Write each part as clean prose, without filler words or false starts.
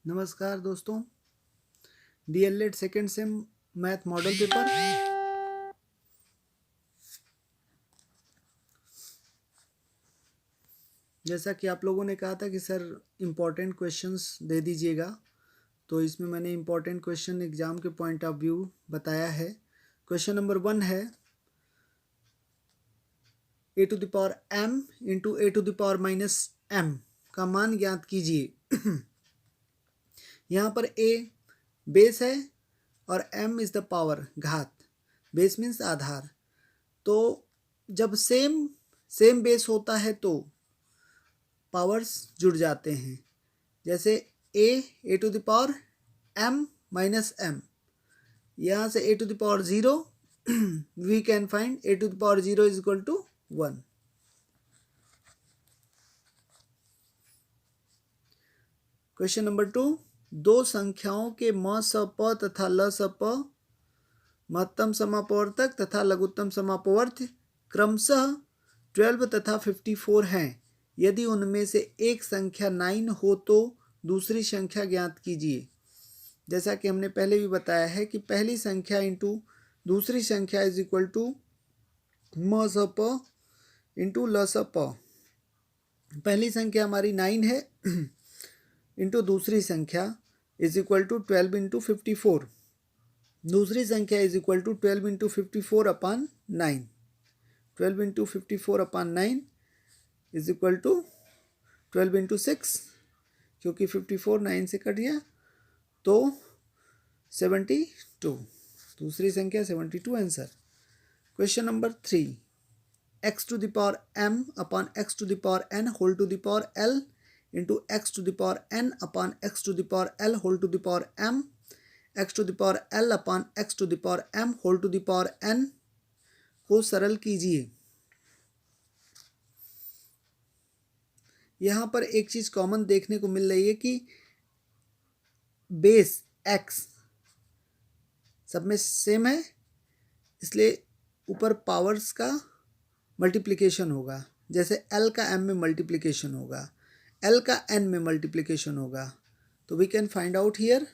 नमस्कार दोस्तों, DElEd second same math model paper. जैसा कि आप लोगों ने कहा था कि सर इम्पोर्टेंट क्वेश्चंस दे दीजिएगा, तो इसमें मैंने इम्पोर्टेंट क्वेश्चन एग्जाम के पॉइंट ऑफ व्यू बताया है। क्वेश्चन नंबर 1 है a to the power m into a to the power minus m का मान ज्ञात कीजिए। यहाँ पर a बेस है और m इज द पावर घात। बेस मीन्स आधार। तो जब सेम बेस होता है तो पावर्स जुड़ जाते हैं। जैसे a to the power m minus m, यहाँ से a to the power 0 we can find a to the power 0 is equal to 1। Question number 2, दो संख्याओं के म स प तथा ल स प महत्तम समापवर्तक तथा लघुत्तम समापवर्त्य क्रमशः 12 तथा 54 हैं। यदि उनमें से एक संख्या 9 हो तो दूसरी संख्या ज्ञात कीजिए। जैसा कि हमने पहले भी बताया है कि पहली संख्या इंटू दूसरी संख्या इज इक्वल टू म स प इंटू ल स प। पहली संख्या हमारी 9 है इंटू दूसरी संख्या इज इक्वल टू 12 इंटू 54। दूसरी संख्या is equal to 12 into 54 upon 9। 12 into 54 upon 9 is equal to 12 into 6, क्योंकि 54 9 से कट गया तो 72। दूसरी संख्या 72 answer. Question number 3, x to the power m upon x to the power n whole to the power l into x to the power n upon x to the power l whole to the power m x to the power l upon x to the power m whole to the power n को सरल कीजिए। यहाँ पर एक चीज common देखने को मिल रही है कि बेस x सब में सेम है, इसलिए ऊपर पावर्स का मल्टीप्लिकेशन होगा। जैसे l का m में मल्टीप्लिकेशन होगा, l का n में मल्टीप्लिकेशन होगा। तो we can find out here.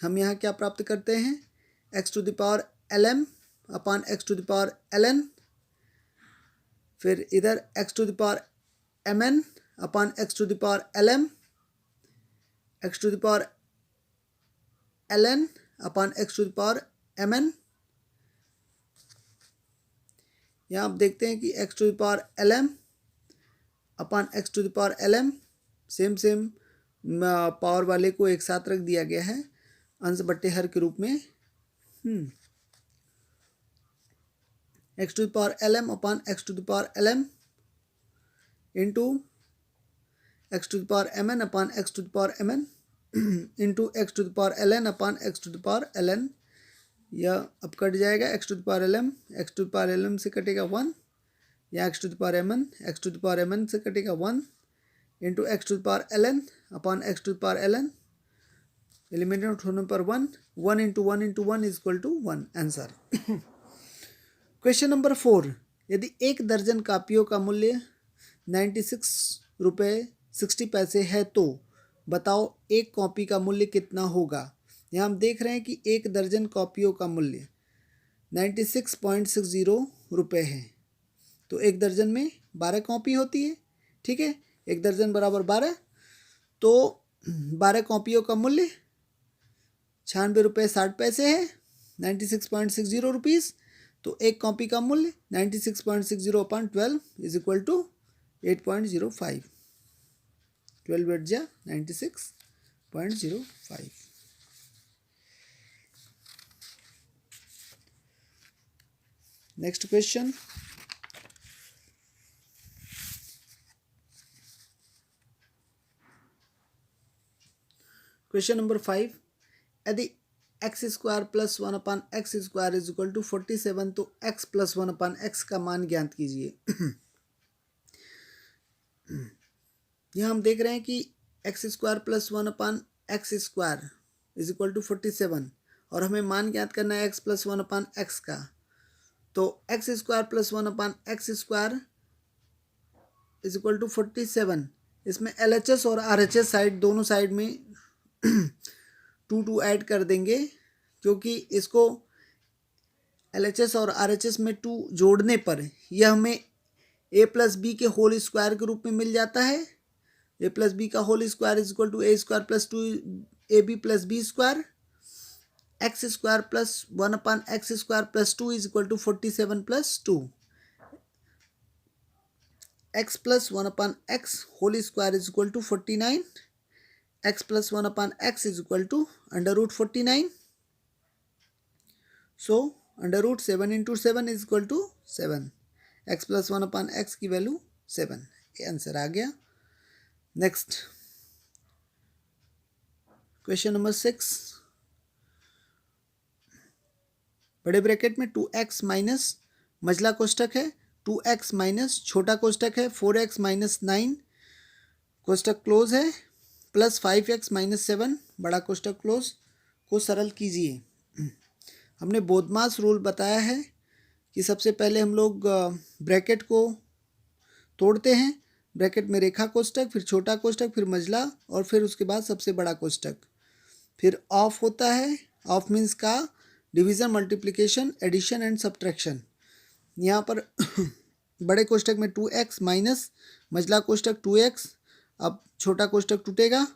हम यहाँ क्या प्राप्त करते हैं, x to the power lm upon x to the power ln, फिर इधर x to the power mn upon x to the power lm, x to the power ln upon x to the power mn। यहाँ आप देखते हैं कि x to the power lm upon x to the power lm same power वाले को एक साथ रख दिया गया है अंश बट्टे हर के रूप में। x to the power lm upon x to the power lm into x to the power mn upon x to the power mn into x to the power ln upon x to the power ln। यह अब cut जाएगा, x to the power lm x to the power lm से कटेगा 1, या x to the power mn x to the power mn से कटेगा 1 into x to the power ln upon x to the power ln। Eliminate होने पर 1 into 1 into 1 is equal to 1 answer. Question number 4, यदि एक दर्जन कापियों का मूल्य 96 रुपये 60 पैसे है तो बताओ एक कॉपी का मूल्य कितना होगा। यहाँ हम देख रहे हैं कि एक दर्जन कॉपियों का मूल्य 96.60 रुपये है। तो एक दर्जन में 12 कॉपी होती है, ठीक है। एक दर्जन बराबर 12, तो 12 कॉपियों का मूल्य 96 रुपये 60 पैसे है, 96.60 रुपीज़। तो एक कॉपी का मूल्य 96.60 अपान 12 इज इक्वल टू 8.05। 12 बैठ जा 96.05। नेक्स्ट क्वेश्चन, क्वेश्चन नंबर 5, यदि x square plus 1 upon x square is equal to 47 तो एक्स प्लस 1 अपान एक्स का मान ज्ञात कीजिए। यहाँ हम देख रहे हैं कि x square plus 1 upon x square is equal to 47 और हमें मान ज्ञात करना है एक्स प्लस 1 अपान एक्स का। तो x square plus 1 upon x square is equal to 47। इसमें LHS और RHS साइड दोनों साइड में टू ऐड कर देंगे, क्योंकि इसको LHS और RHS में 2 जोड़ने पर यह हमें a प्लस बी के होल स्क्वायर के रूप में मिल जाता है। a प्लस बी का whole square is equal to a square plus 2ab plus b square, x square plus 1/x square plus 2 is equal to 47 plus 2, x plus 1/x whole square is equal to 49, x plus 1/x is equal to under root 49, so under root 7 into 7 is equal to 7, x plus 1/x की value 7, ये answer आ गया। Next question number 6, बड़े bracket में 2x minus मझला कोष्टक है, 2x minus छोटा कोष्टक है, 4x minus 9 कोष्टक close है, प्लस 5x माइनस 7 बड़ा कोष्टक क्लोज को सरल कीजिए। हमने बोधमास रूल बताया है कि सबसे पहले हम लोग ब्रैकेट को तोड़ते हैं, ब्रैकेट में रेखा कोष्टक, फिर छोटा कोष्टक, फिर मझला और फिर उसके बाद सबसे बड़ा कोष्टक, फिर ऑफ होता है। ऑफ मीन्स का division, multiplication, addition and subtraction. यहाँ पर बड़े कोष्टक में 2x माइनस मझला कोष्टक 2x, अब छोटा कोष्टक टूटेगा,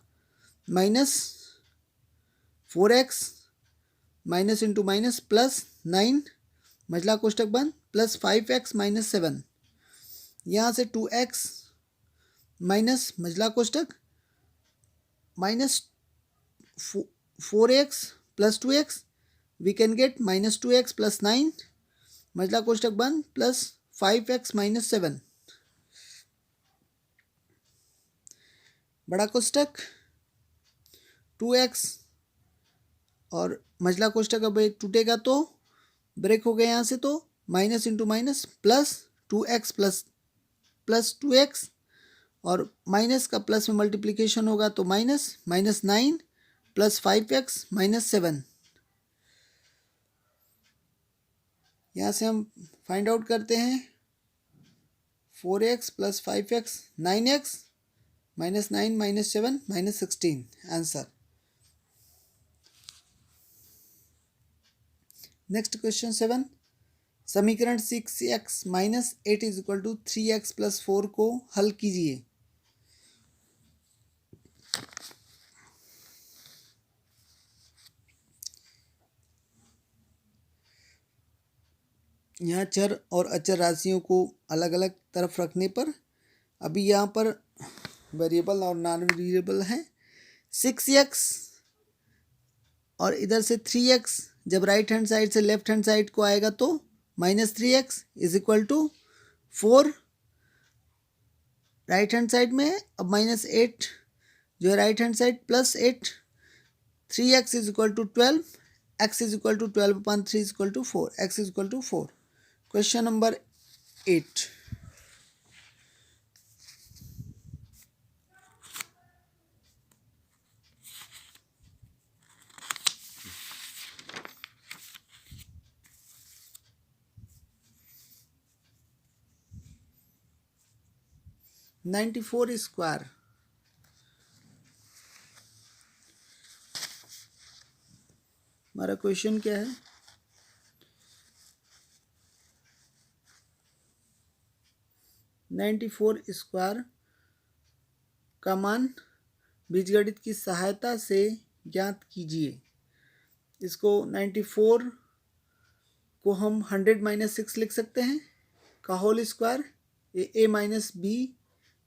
minus 4x minus into minus plus 9 मझला कोष्टक बंद, प्लस 5x माइनस 7, यहाँ से 2x माइनस मझला कोष्टक minus 4x plus 2x, we can get minus 2x plus 9 मझला कोष्टक बंद, प्लस 5x माइनस 7, बड़ा कोष्टक 2x और मझला कोष्टक अब टूटेगा तो ब्रेक हो गया यहाँ से, तो minus into minus plus 2x plus 2x और माइनस का प्लस में मल्टीप्लिकेशन होगा तो माइनस 9 प्लस 5x माइनस 7। यहाँ से हम फाइंड आउट करते हैं 4x plus 5x 9x minus 9 minus 7 minus 16, answer. Next question 7, समीकरण 6x minus 8 is equal to 3x plus 4 को हल कीजिए। यहाँ चर और अचर राशियों को अलग अलग तरफ रखने पर, अभी यहाँ पर वेरिएबल और नॉन वेरिएबल है, 6x और इधर से 3x जब राइट हैंड साइड से लेफ्ट हैंड साइड को आएगा तो minus 3x is equal to 4 right hand side में है, अब माइनस 8 जो है right hand side plus 8, 3x is equal to 12, x is equal to 12/3 is equal to 4, x is equal to 4। Question number 8, (94 square) हमारा question क्या है, (94 square का मान बीजगणित की सहायता से ज्ञात कीजिए। इसको 94 को हम 100 माइनस 6 लिख सकते हैं का whole square, a minus b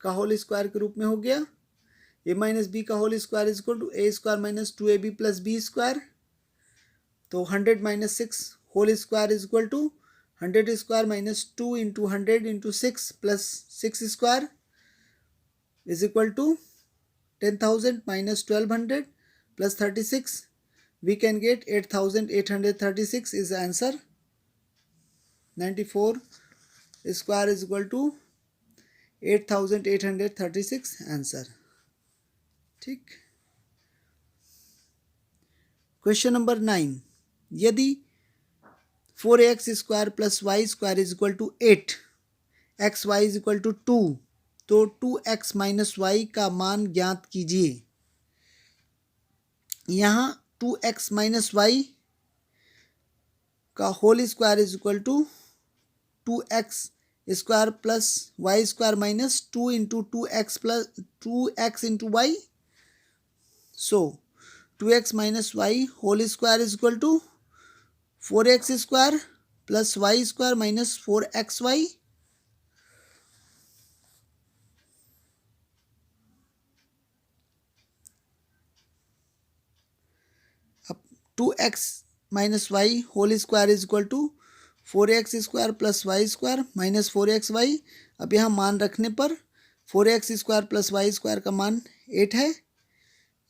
का होल स्क्वायर के रूप में हो गया, ए माइनस बी का whole square is equal to a square minus 2ab plus b square, तो 100 minus 6 whole square is equal to 100 square minus 2 into 100 into 6 plus 6 square is equal to 10,000 minus 1200 plus 36, we can get 8,836 is the answer। 94 square is equal to 8,836 answer. ठीक। Question number 9, यदि 4x square plus y square is equal to 8, x y is equal to 2, तो 2x minus y का मान ज्ञात कीजिए। यहाँ 2x minus y का whole square is equal to 2x square plus y square minus 2 into 2x plus 2x into y. So 2x minus y whole square is equal to 4x square plus y square minus 4xy. अब 2x minus y whole square is equal to 4x square plus y square minus 4xy. अब यहाँ मान रखने पर 4x square plus y square का मान 8 है,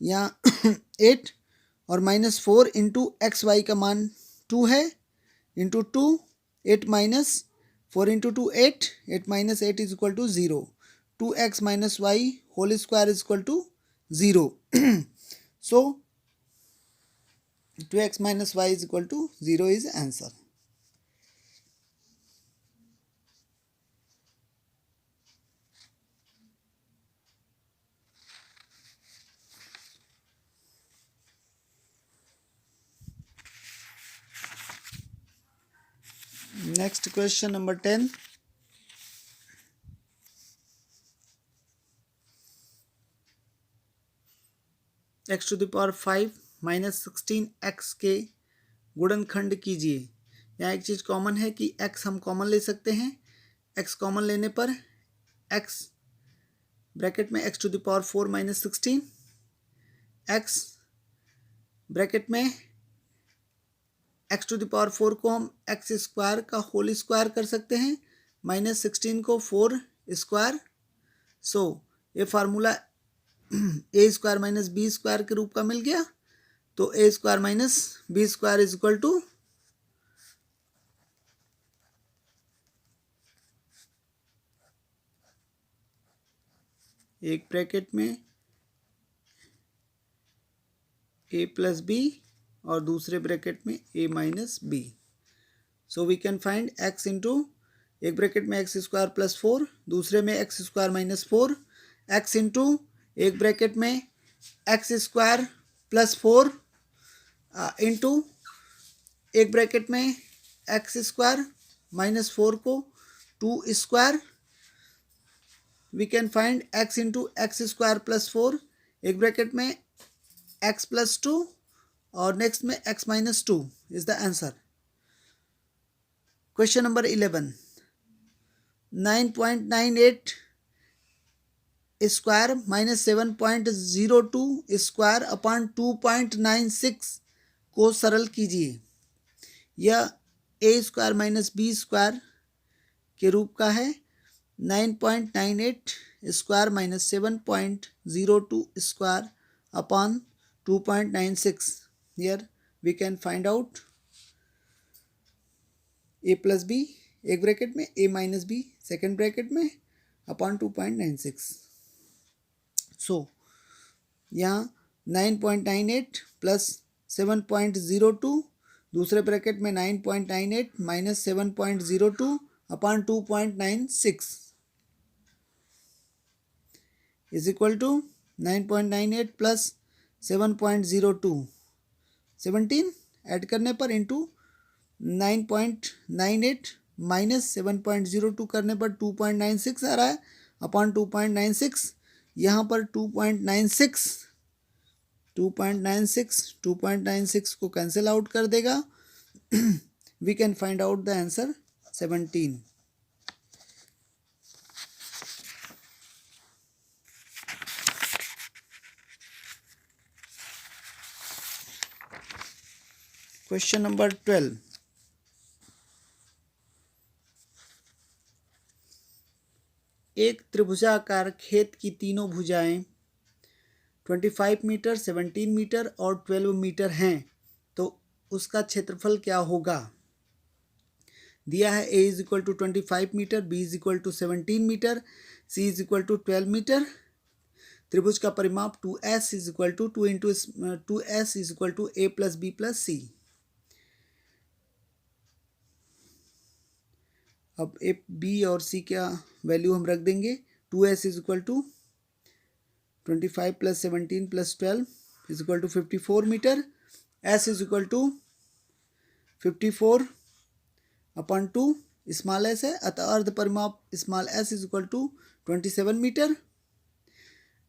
यहाँ 8 और माइनस 4 इंटू एक्स वाई का मान 2 है, into 2 8 minus 4 into 2 8 8 minus 8 is equal to 0. 2x minus y whole square is equal to 0. So 2x minus y is equal to 0 is answer. Next question number 10. x to the power 5 माइनस 16x के गुणनखंड कीजिए. यहाँ एक चीज़ common है कि x हम common ले सकते हैं. x कॉमन लेने पर x ब्रैकेट में x to the power 4 minus 16 x bracket में x to the power 4 को हम x स्क्वायर का होल स्क्वायर कर सकते हैं, माइनस 16 को 4 स्क्वायर. सो ये formula a square minus b square के रूप का मिल गया. तो a square minus b square is equal to एक ब्रैकेट में ए प्लस बी और दूसरे ब्रैकेट में a minus b. So we can find x into एक ब्रैकेट में एक्स स्क्वायर प्लस 4, दूसरे में x square minus 4, x into एक ब्रैकेट में एक्स स्क्वायर प्लस 4 इंटू एक ब्रैकेट में एक्स स्क्वायर माइनस 4 को 2 square. We can find x into x square plus 4 एक ब्रैकेट में एक्स प्लस 2 और नेक्स्ट में x minus 2 is the answer. Question number 11. 9.98 square minus 7.02 square upon 2.96 को सरल कीजिए. यह ए स्क्वायर माइनस बी स्क्वायर के रूप का है. 9.98 square minus 7.02 square upon 2.96. Here we can find out a plus b एक ब्रैकेट में a minus b second bracket में अपॉन 2.96. सो यहाँ 9.98 प्लस 7.02 दूसरे ब्रैकेट में 9.98 minus 7.02 upon 2.96 is equal to 9.98 plus 7.02 17 add करने पर इंटू 9.98 माइनस 7.02 करने पर 2.96 आ रहा है अपॉन 2.96. यहाँ पर 2.96 को कैंसिल आउट कर देगा. We can find out the answer 17. Question number 12. एक त्रिभुजाकार खेत की तीनों भुजाएं 25 मीटर, 17 मीटर और 12 मीटर हैं, तो उसका क्षेत्रफल क्या होगा. दिया है a is equal to 25 metre, b is equal to 17 metre, c is equal to 12 metre. त्रिभुज का परिमाप 2s is equal to 2 into 2s is equal to a plus b plus c. अब ए बी और सी का value हम रख देंगे. 2s is equal to 25 plus 17 plus 12 is equal to 54 metre, s is equal to 54 upon 2 small s है, अतः अर्ध परिमाप small s is equal to 27 metre.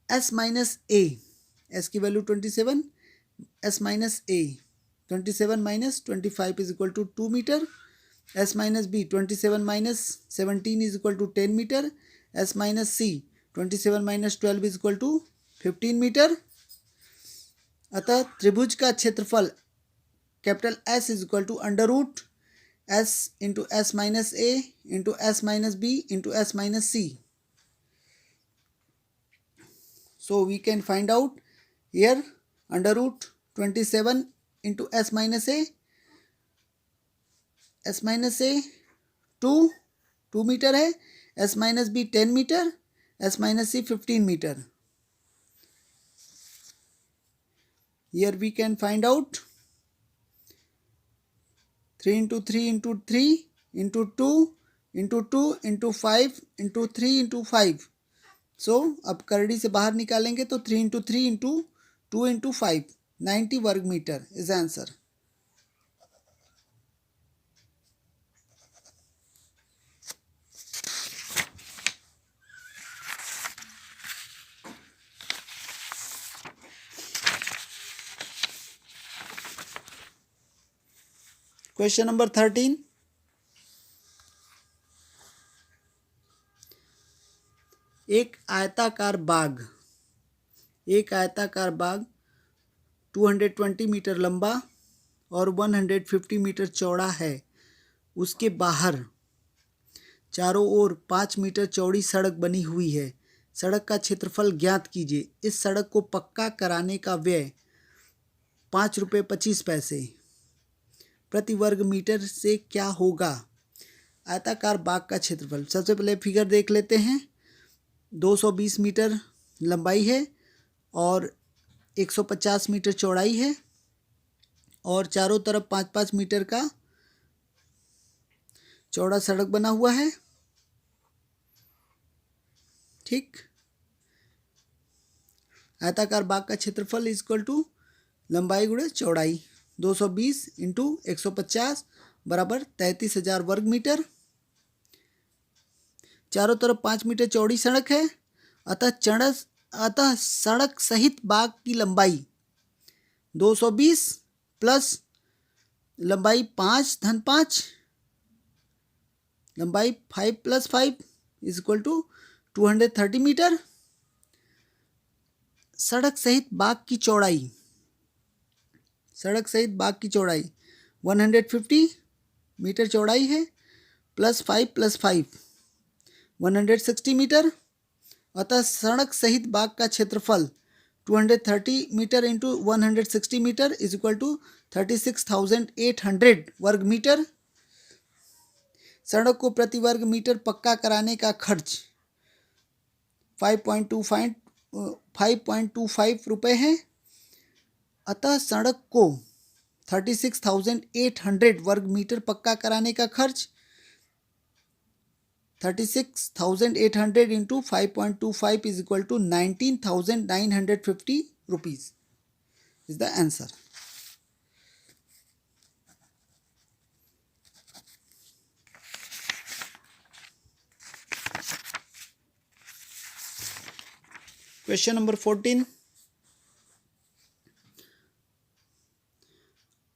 S minus a, s की value 27, s minus a 27 minus 25 is equal to 2 metre. S minus b 27 minus 17 is equal to 10 metre. S minus c 27 minus 12 is equal to 15 metre. अतः त्रिभुज का क्षेत्रफल capital S is equal to under root s into s minus a into s minus b into s minus c. So we can find out here under root 27 into s minus a 2 metre है, s minus b 10 metre, s minus c 15 metre. Here we can find out 3 into 3 into 3 into 2 into 2 into 5 into 3 into 5. So अब करड़ी से बाहर निकालेंगे तो 3 into 3 into 2 into 5 90 वर्ग metre is answer. Question number 13. एक आयताकार बाग 220 metre लंबा और 150 मीटर चौड़ा है. उसके बाहर चारों ओर 5 मीटर चौड़ी सड़क बनी हुई है. सड़क का क्षेत्रफल ज्ञात कीजिए. इस सड़क को पक्का कराने का व्यय 5 रुपये 25 पैसे प्रति वर्ग मीटर से क्या होगा. आयताकार बाग का क्षेत्रफल. सबसे पहले फिगर देख लेते हैं. 220 मीटर लंबाई है और 150 मीटर चौड़ाई है और चारों तरफ 5-5 मीटर का चौड़ा सड़क बना हुआ है. ठीक. आयताकार बाग का क्षेत्रफल इज इक्वल टू लंबाई गुणे चौड़ाई. 220 इंटू 150 बराबर 33,000 वर्ग मीटर. चारों तरफ 5 मीटर चौड़ी सड़क है. अतः सड़क सहित बाग की लंबाई 220 प्लस लंबाई 5 धन 5 लंबाई 5 plus 5 is equal to 230 metre. सड़क सहित बाग की चौड़ाई 150 मीटर चौड़ाई है प्लस 5 160 मीटर. अतः सड़क सहित बाग का क्षेत्रफल 230 metre into 160 metre is equal to 36,800 वर्ग मीटर. सड़क को प्रति वर्ग मीटर पक्का कराने का खर्च 5.25 रुपये है. अतः सड़क को 36,800 वर्ग मीटर पक्का कराने का खर्च 36,800 into 5.25 is equal to 19,950 rupees is the answer. Question number 14.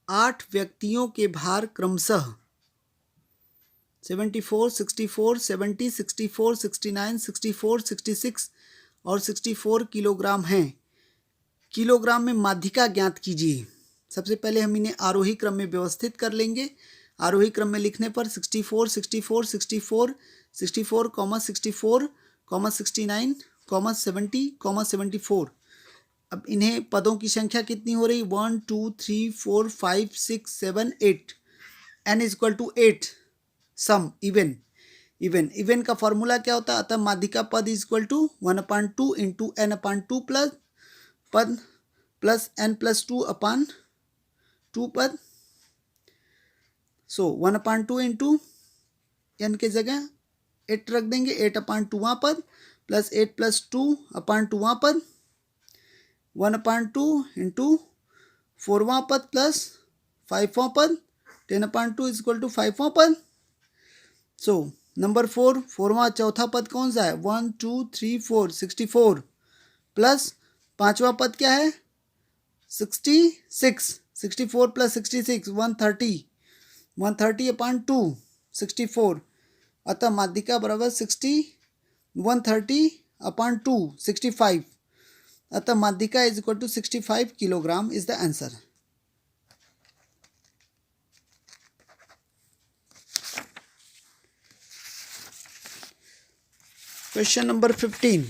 8 व्यक्तियों के भार क्रमशः 74, 64, 70, 64, 69, 64, 66 और 64 किलोग्राम हैं. किलोग्राम में माध्यिका ज्ञात कीजिए. सबसे पहले हम इन्हें आरोही क्रम में व्यवस्थित कर लेंगे. आरोही क्रम में लिखने पर 64, 64, 64, 64, 64, 69, 70, 74. अब इन्हें पदों की संख्या कितनी हो रही. 1 2 3 4 5 6 7 8. n is equal to 8. सम इवन का फॉर्मूला क्या होता है. अतः माध्यिका पद is equal to 1/2 into n upon 2 plus पद प्लस n प्लस 2 अपान 2 पद. सो 1/2 इंटू n के जगह 8 रख देंगे. 8/2 पद प्लस 8 प्लस 2 अपान 2 पद 1/2 इंटू 4वां पद प्लस 5वां पद 10/2 इज इक्वल टू 5वां पद. सो नंबर 4वां चौथा पद कौन सा है 1 2 3 4 64 प्लस 5वां पद क्या है 66 64 प्लस 66 130/2 64. अतः माध्यिका बराबर 130/2 65. अतः माध्यिका is equal to 65 kilogram is the answer. Question number 15.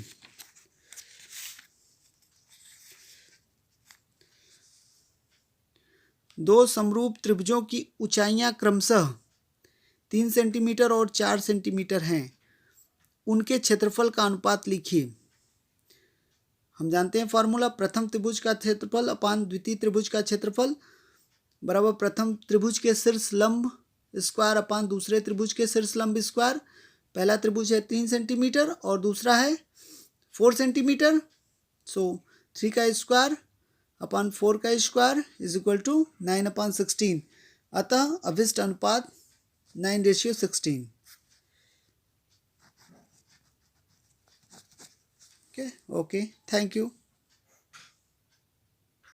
दो समरूप त्रिभुजों की ऊंचाइयां क्रमशः 3 सेंटीमीटर और 4 सेंटीमीटर हैं. उनके क्षेत्रफल का अनुपात लिखिए. हम जानते हैं फॉर्मूला प्रथम त्रिभुज का क्षेत्रफल अपान द्वितीय त्रिभुज का क्षेत्रफल बराबर प्रथम त्रिभुज के शीर्ष लंब स्क्वायर अपान दूसरे त्रिभुज के शीर्ष लंब स्क्वायर. पहला त्रिभुज है 3 सेंटीमीटर और दूसरा है 4 सेंटीमीटर. सो 3 का स्क्वायर अपान 4 का स्क्वायर इज इक्वल टू 9/16. अतः अभिष्ट अनुपात 9:16. Okay, thank you.